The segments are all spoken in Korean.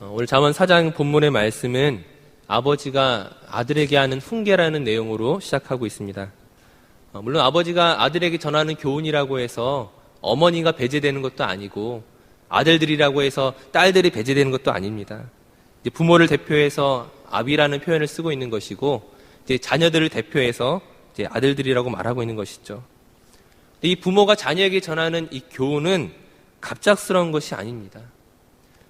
오늘 잠언 4장 본문의 말씀은 아버지가 아들에게 하는 훈계라는 내용으로 시작하고 있습니다. 물론 아버지가 아들에게 전하는 교훈이라고 해서 어머니가 배제되는 것도 아니고 아들들이라고 해서 딸들이 배제되는 것도 아닙니다. 이제 부모를 대표해서 아비라는 표현을 쓰고 있는 것이고 이제 자녀들을 대표해서 이제 아들들이라고 말하고 있는 것이죠. 이 부모가 자녀에게 전하는 이 교훈은 갑작스러운 것이 아닙니다.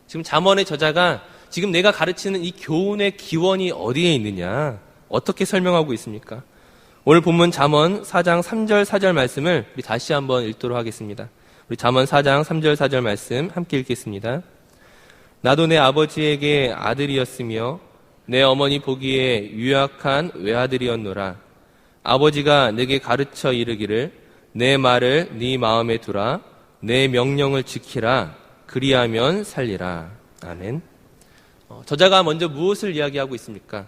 지금 잠언의 저자가 지금 내가 가르치는 이 교훈의 기원이 어디에 있느냐, 어떻게 설명하고 있습니까? 오늘 본문 잠언 4장 3절 4절 말씀을 우리 다시 한번 읽도록 하겠습니다. 우리 잠언 4장 3절 4절 말씀 함께 읽겠습니다. 나도 내 아버지에게 아들이었으며 내 어머니 보기에 유약한 외아들이었노라. 아버지가 내게 가르쳐 이르기를 내 말을 네 마음에 두라. 내 명령을 지키라. 그리하면 살리라. 아멘. 저자가 먼저 무엇을 이야기하고 있습니까?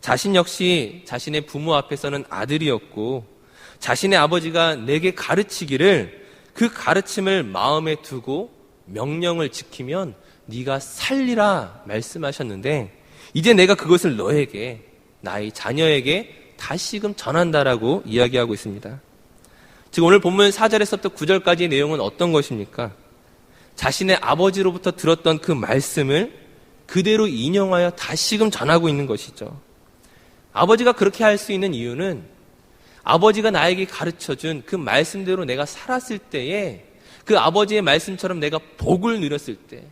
자신 역시 자신의 부모 앞에서는 아들이었고 자신의 아버지가 내게 가르치기를 그 가르침을 마음에 두고 명령을 지키면 네가 살리라 말씀하셨는데 이제 내가 그것을 너에게, 나의 자녀에게 다시금 전한다라고 이야기하고 있습니다. 지금 오늘 본문 4절에서부터 9절까지의 내용은 어떤 것입니까? 자신의 아버지로부터 들었던 그 말씀을 그대로 인용하여 다시금 전하고 있는 것이죠. 아버지가 그렇게 할 수 있는 이유는 아버지가 나에게 가르쳐준 그 말씀대로 내가 살았을 때에 그 아버지의 말씀처럼 내가 복을 누렸을 때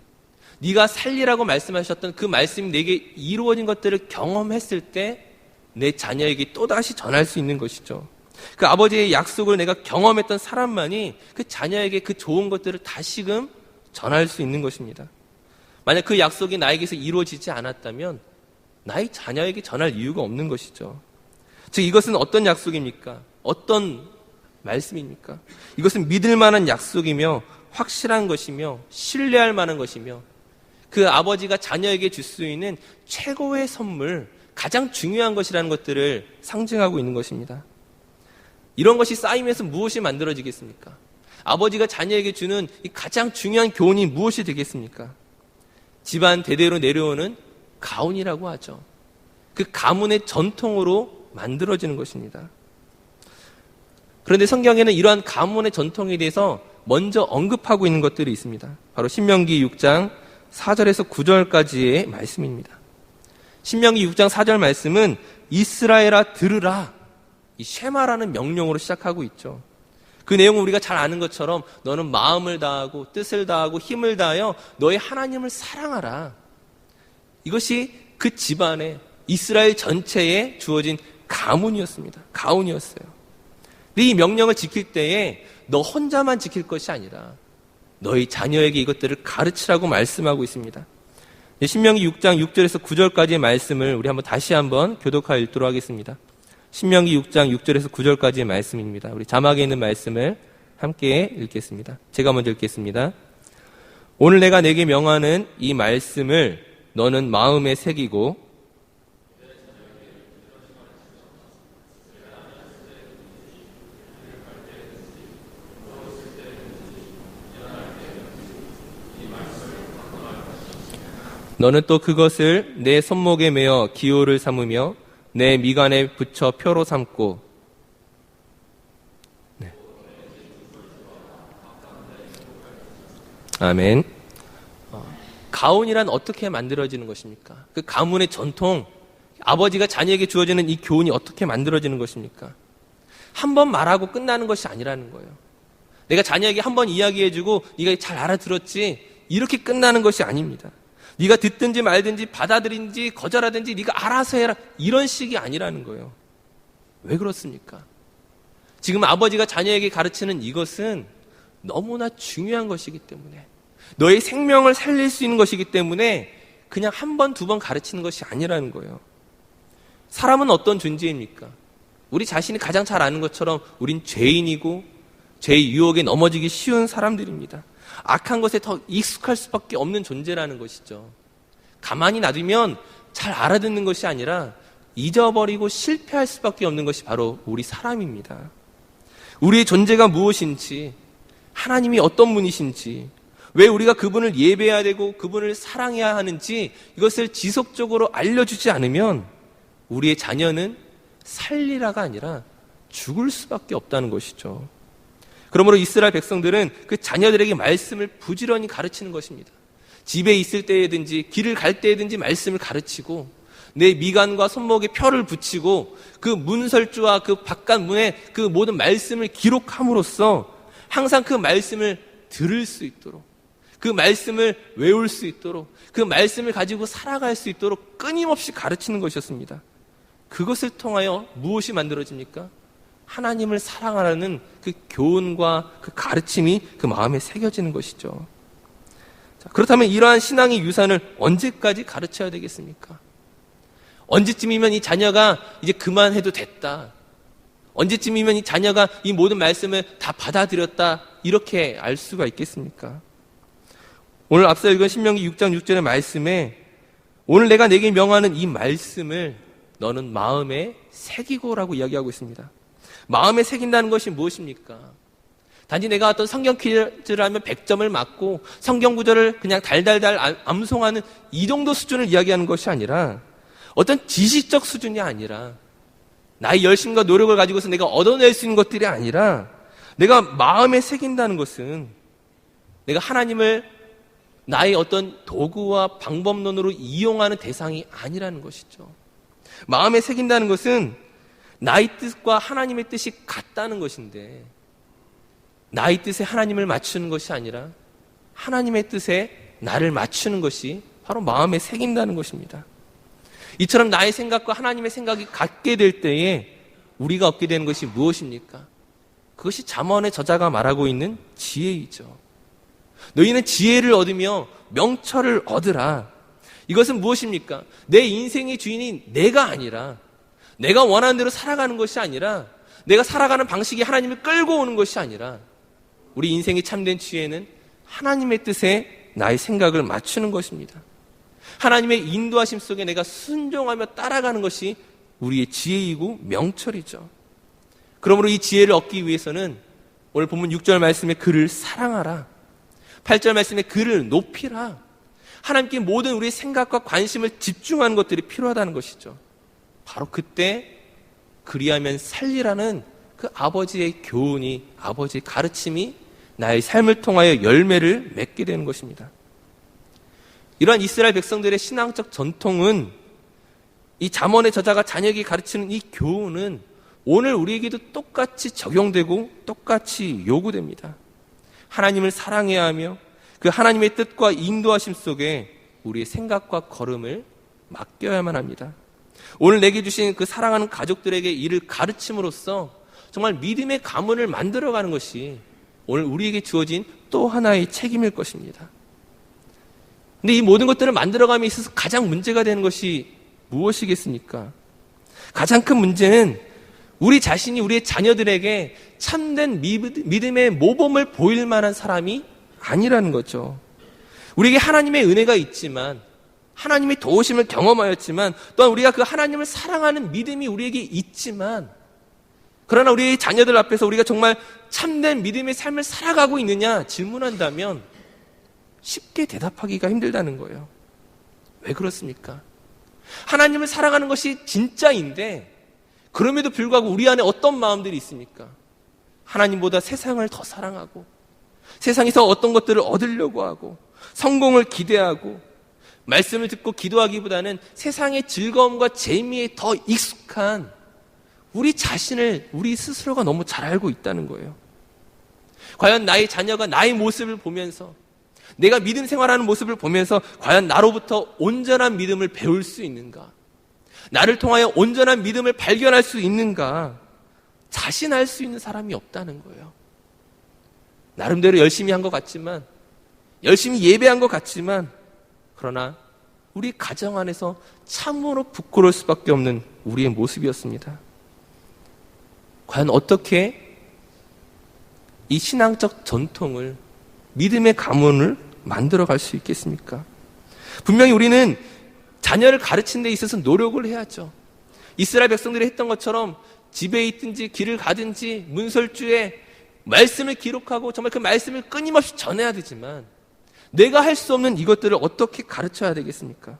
네가 살리라고 말씀하셨던 그 말씀이 내게 이루어진 것들을 경험했을 때 내 자녀에게 또다시 전할 수 있는 것이죠. 그 아버지의 약속을 내가 경험했던 사람만이 그 자녀에게 그 좋은 것들을 다시금 전할 수 있는 것입니다. 만약 그 약속이 나에게서 이루어지지 않았다면 나의 자녀에게 전할 이유가 없는 것이죠. 즉 이것은 어떤 약속입니까? 어떤 말씀입니까? 이것은 믿을 만한 약속이며 확실한 것이며 신뢰할 만한 것이며 그 아버지가 자녀에게 줄 수 있는 최고의 선물, 가장 중요한 것이라는 것들을 상징하고 있는 것입니다. 이런 것이 쌓이면서 무엇이 만들어지겠습니까? 아버지가 자녀에게 주는 이 가장 중요한 교훈이 무엇이 되겠습니까? 집안 대대로 내려오는 가훈이라고 하죠. 그 가문의 전통으로 만들어지는 것입니다. 그런데 성경에는 이러한 가문의 전통에 대해서 먼저 언급하고 있는 것들이 있습니다. 바로 신명기 6장 4절에서 9절까지의 말씀입니다. 신명기 6장 4절 말씀은 이스라엘아 들으라, 이 쉐마라는 명령으로 시작하고 있죠. 그 내용은 우리가 잘 아는 것처럼 너는 마음을 다하고 뜻을 다하고 힘을 다하여 너의 하나님을 사랑하라. 이것이 그 집안에 이스라엘 전체에 주어진 가문이었습니다. 가훈이었어요. 근데 이 명령을 지킬 때에 너 혼자만 지킬 것이 아니라 너희 자녀에게 이것들을 가르치라고 말씀하고 있습니다. 신명기 6장 6절에서 9절까지의 말씀을 우리 한번 다시 한번 교독하여 읽도록 하겠습니다. 신명기 6장 6절에서 9절까지의 말씀입니다. 우리 자막에 있는 말씀을 함께 읽겠습니다. 제가 먼저 읽겠습니다. 오늘 내가 내게 명하는 이 말씀을 너는 마음에 새기고 너는 또 그것을 내 손목에 매어 기호를 삼으며 내 미간에 붙여 표로 삼고. 네. 아멘. 가훈이란 어떻게 만들어지는 것입니까? 그 가문의 전통, 아버지가 자녀에게 주어지는 이 교훈이 어떻게 만들어지는 것입니까? 한 번 말하고 끝나는 것이 아니라는 거예요. 내가 자녀에게 한 번 이야기해주고 네가 잘 알아들었지, 이렇게 끝나는 것이 아닙니다. 네가 듣든지 말든지 받아들인지 거절하든지 네가 알아서 해라, 이런 식이 아니라는 거예요. 왜 그렇습니까? 지금 아버지가 자녀에게 가르치는 이것은 너무나 중요한 것이기 때문에, 너의 생명을 살릴 수 있는 것이기 때문에 그냥 한 번, 두 번 가르치는 것이 아니라는 거예요. 사람은 어떤 존재입니까? 우리 자신이 가장 잘 아는 것처럼 우린 죄인이고 죄의 유혹에 넘어지기 쉬운 사람들입니다. 악한 것에 더 익숙할 수밖에 없는 존재라는 것이죠. 가만히 놔두면 잘 알아듣는 것이 아니라 잊어버리고 실패할 수밖에 없는 것이 바로 우리 사람입니다. 우리의 존재가 무엇인지, 하나님이 어떤 분이신지, 왜 우리가 그분을 예배해야 되고 그분을 사랑해야 하는지 이것을 지속적으로 알려주지 않으면 우리의 자녀는 살리라가 아니라 죽을 수밖에 없다는 것이죠. 그러므로 이스라엘 백성들은 그 자녀들에게 말씀을 부지런히 가르치는 것입니다. 집에 있을 때든지 길을 갈 때든지 말씀을 가르치고 내 미간과 손목에 표를 붙이고 그 문설주와 그 바깥 문에 그 모든 말씀을 기록함으로써 항상 그 말씀을 들을 수 있도록, 그 말씀을 외울 수 있도록, 그 말씀을 가지고 살아갈 수 있도록 끊임없이 가르치는 것이었습니다. 그것을 통하여 무엇이 만들어집니까? 하나님을 사랑하라는 그 교훈과 그 가르침이 그 마음에 새겨지는 것이죠. 자, 그렇다면 이러한 신앙의 유산을 언제까지 가르쳐야 되겠습니까? 언제쯤이면 이 자녀가 이제 그만해도 됐다. 언제쯤이면 이 자녀가 이 모든 말씀을 다 받아들였다. 이렇게 알 수가 있겠습니까? 오늘 앞서 읽은 신명기 6장 6절의 말씀에 오늘 내가 내게 명하는 이 말씀을 너는 마음에 새기고라고 이야기하고 있습니다. 마음에 새긴다는 것이 무엇입니까? 단지 내가 어떤 성경 퀴즈를 하면 100점을 맞고 성경 구절을 그냥 달달달 암송하는 이 정도 수준을 이야기하는 것이 아니라 어떤 지식적 수준이 아니라 나의 열심과 노력을 가지고서 내가 얻어낼 수 있는 것들이 아니라 내가 마음에 새긴다는 것은 내가 하나님을 나의 어떤 도구와 방법론으로 이용하는 대상이 아니라는 것이죠. 마음에 새긴다는 것은 나의 뜻과 하나님의 뜻이 같다는 것인데 나의 뜻에 하나님을 맞추는 것이 아니라 하나님의 뜻에 나를 맞추는 것이 바로 마음에 새긴다는 것입니다. 이처럼 나의 생각과 하나님의 생각이 같게 될 때에 우리가 얻게 되는 것이 무엇입니까? 그것이 잠언의 저자가 말하고 있는 지혜이죠. 너희는 지혜를 얻으며 명철을 얻으라. 이것은 무엇입니까? 내 인생의 주인이 내가 아니라 내가 원하는 대로 살아가는 것이 아니라 내가 살아가는 방식이 하나님을 끌고 오는 것이 아니라 우리 인생의 참된 지혜는 하나님의 뜻에 나의 생각을 맞추는 것입니다. 하나님의 인도하심 속에 내가 순종하며 따라가는 것이 우리의 지혜이고 명철이죠. 그러므로 이 지혜를 얻기 위해서는 오늘 본문 6절 말씀에 그를 사랑하라. 8절 말씀에 그를 높이라. 하나님께 모든 우리의 생각과 관심을 집중하는 것들이 필요하다는 것이죠. 바로 그때 그리하면 살리라는 그 아버지의 교훈이, 아버지의 가르침이 나의 삶을 통하여 열매를 맺게 되는 것입니다. 이러한 이스라엘 백성들의 신앙적 전통은 이 잠언의 저자가 자녀에게 가르치는 이 교훈은 오늘 우리에게도 똑같이 적용되고 똑같이 요구됩니다. 하나님을 사랑해야 하며 그 하나님의 뜻과 인도하심 속에 우리의 생각과 걸음을 맡겨야만 합니다. 오늘 내게 주신 그 사랑하는 가족들에게 이를 가르침으로써 정말 믿음의 가문을 만들어가는 것이 오늘 우리에게 주어진 또 하나의 책임일 것입니다. 근데 이 모든 것들을 만들어감에 있어서 가장 문제가 되는 것이 무엇이겠습니까? 가장 큰 문제는 우리 자신이 우리의 자녀들에게 참된 믿음의 모범을 보일 만한 사람이 아니라는 거죠. 우리에게 하나님의 은혜가 있지만 하나님의 도우심을 경험하였지만 또한 우리가 그 하나님을 사랑하는 믿음이 우리에게 있지만 그러나 우리의 자녀들 앞에서 우리가 정말 참된 믿음의 삶을 살아가고 있느냐 질문한다면 쉽게 대답하기가 힘들다는 거예요. 왜 그렇습니까? 하나님을 사랑하는 것이 진짜인데 그럼에도 불구하고 우리 안에 어떤 마음들이 있습니까? 하나님보다 세상을 더 사랑하고 세상에서 어떤 것들을 얻으려고 하고 성공을 기대하고 말씀을 듣고 기도하기보다는 세상의 즐거움과 재미에 더 익숙한 우리 자신을 우리 스스로가 너무 잘 알고 있다는 거예요. 과연 나의 자녀가 나의 모습을 보면서 내가 믿음 생활하는 모습을 보면서 과연 나로부터 온전한 믿음을 배울 수 있는가? 나를 통하여 온전한 믿음을 발견할 수 있는가? 자신할 수 있는 사람이 없다는 거예요. 나름대로 열심히 한 것 같지만 열심히 예배한 것 같지만 그러나 우리 가정 안에서 참으로 부끄러울 수밖에 없는 우리의 모습이었습니다. 과연 어떻게 이 신앙적 전통을 믿음의 가문을 만들어갈 수 있겠습니까? 분명히 우리는 자녀를 가르치는 데 있어서 노력을 해야죠. 이스라엘 백성들이 했던 것처럼 집에 있든지 길을 가든지 문설주에 말씀을 기록하고 정말 그 말씀을 끊임없이 전해야 되지만 내가 할 수 없는 이것들을 어떻게 가르쳐야 되겠습니까?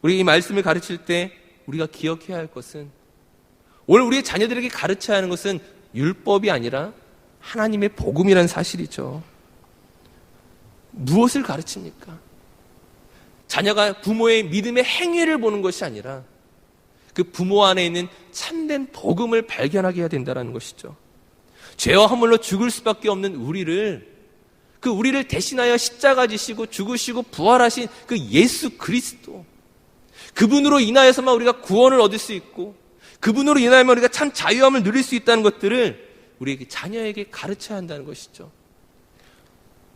우리 이 말씀을 가르칠 때 우리가 기억해야 할 것은, 오늘 우리의 자녀들에게 가르쳐야 하는 것은 율법이 아니라 하나님의 복음이라는 사실이죠. 무엇을 가르칩니까? 자녀가 부모의 믿음의 행위를 보는 것이 아니라 그 부모 안에 있는 참된 복음을 발견하게 해야 된다는 것이죠. 죄와 허물로 죽을 수밖에 없는 우리를 대신하여 십자가 지시고 죽으시고 부활하신 그 예수 그리스도, 그분으로 인하여서만 우리가 구원을 얻을 수 있고 그분으로 인하여만 우리가 참 자유함을 누릴 수 있다는 것들을 우리 자녀에게 가르쳐야 한다는 것이죠.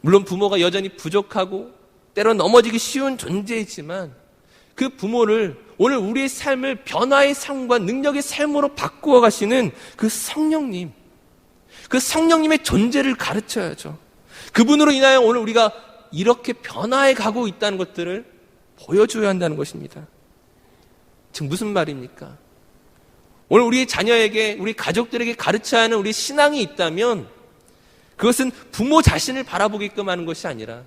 물론 부모가 여전히 부족하고 때로 넘어지기 쉬운 존재이지만 그 부모를 오늘 우리의 삶을 변화의 삶과 능력의 삶으로 바꾸어 가시는 그 성령님의 존재를 가르쳐야죠. 그분으로 인하여 오늘 우리가 이렇게 변화해 가고 있다는 것들을 보여줘야 한다는 것입니다. 즉 무슨 말입니까? 오늘 우리의 자녀에게, 우리 가족들에게 가르쳐야 하는 우리 신앙이 있다면 그것은 부모 자신을 바라보게끔 하는 것이 아니라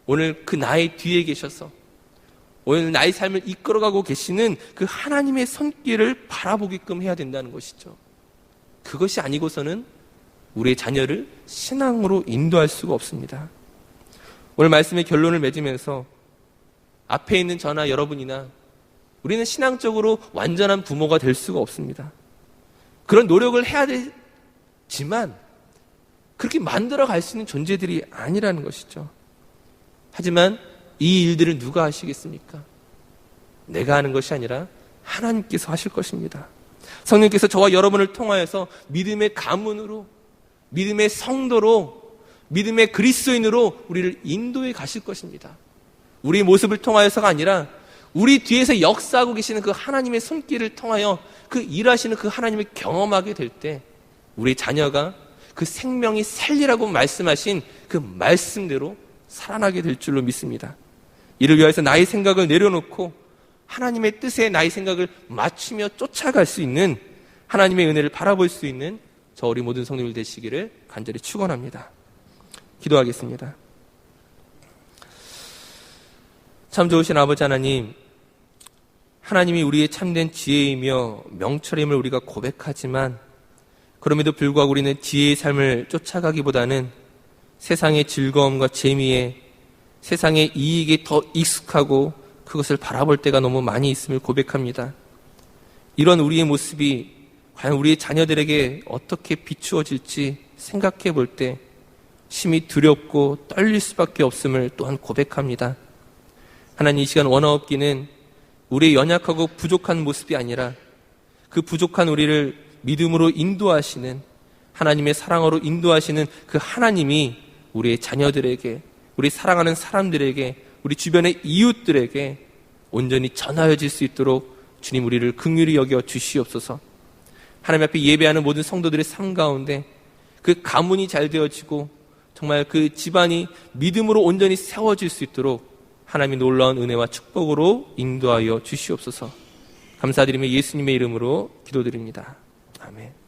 오늘 그 나의 뒤에 계셔서 오늘 나의 삶을 이끌어가고 계시는 그 하나님의 손길을 바라보게끔 해야 된다는 것이죠. 그것이 아니고서는 우리의 자녀를 신앙으로 인도할 수가 없습니다. 오늘 말씀의 결론을 맺으면서 앞에 있는 저나 여러분이나 우리는 신앙적으로 완전한 부모가 될 수가 없습니다. 그런 노력을 해야 되지만 그렇게 만들어 갈 수 있는 존재들이 아니라는 것이죠. 하지만 이 일들을 누가 하시겠습니까? 내가 하는 것이 아니라 하나님께서 하실 것입니다. 성령께서 저와 여러분을 통하여서 믿음의 가문으로, 믿음의 성도로, 믿음의 그리스도인으로 우리를 인도해 가실 것입니다. 우리의 모습을 통하여서가 아니라 우리 뒤에서 역사하고 계시는 그 하나님의 손길을 통하여 그 일하시는 그 하나님을 경험하게 될 때 우리 자녀가 그 생명이 살리라고 말씀하신 그 말씀대로 살아나게 될 줄로 믿습니다. 이를 위해서 나의 생각을 내려놓고 하나님의 뜻에 나의 생각을 맞추며 쫓아갈 수 있는 하나님의 은혜를 바라볼 수 있는 저 우리 모든 성도들 되시기를 간절히 축원합니다. 기도하겠습니다. 참 좋으신 아버지 하나님, 하나님이 우리의 참된 지혜이며 명철임을 우리가 고백하지만 그럼에도 불구하고 우리는 지혜의 삶을 쫓아가기보다는 세상의 즐거움과 재미에, 세상의 이익에 더 익숙하고 그것을 바라볼 때가 너무 많이 있음을 고백합니다. 이런 우리의 모습이 과연 우리의 자녀들에게 어떻게 비추어질지 생각해 볼 때 심히 두렵고 떨릴 수밖에 없음을 또한 고백합니다. 하나님, 이 시간 원어업기는 우리의 연약하고 부족한 모습이 아니라 그 부족한 우리를 믿음으로 인도하시는, 하나님의 사랑으로 인도하시는 그 하나님이 우리의 자녀들에게, 우리 사랑하는 사람들에게, 우리 주변의 이웃들에게 온전히 전하여질 수 있도록 주님 우리를 긍휼히 여겨 주시옵소서. 하나님 앞에 예배하는 모든 성도들의 삶 가운데 그 가문이 잘 되어지고 정말 그 집안이 믿음으로 온전히 세워질 수 있도록 하나님의 놀라운 은혜와 축복으로 인도하여 주시옵소서. 감사드리며 예수님의 이름으로 기도드립니다. 아멘.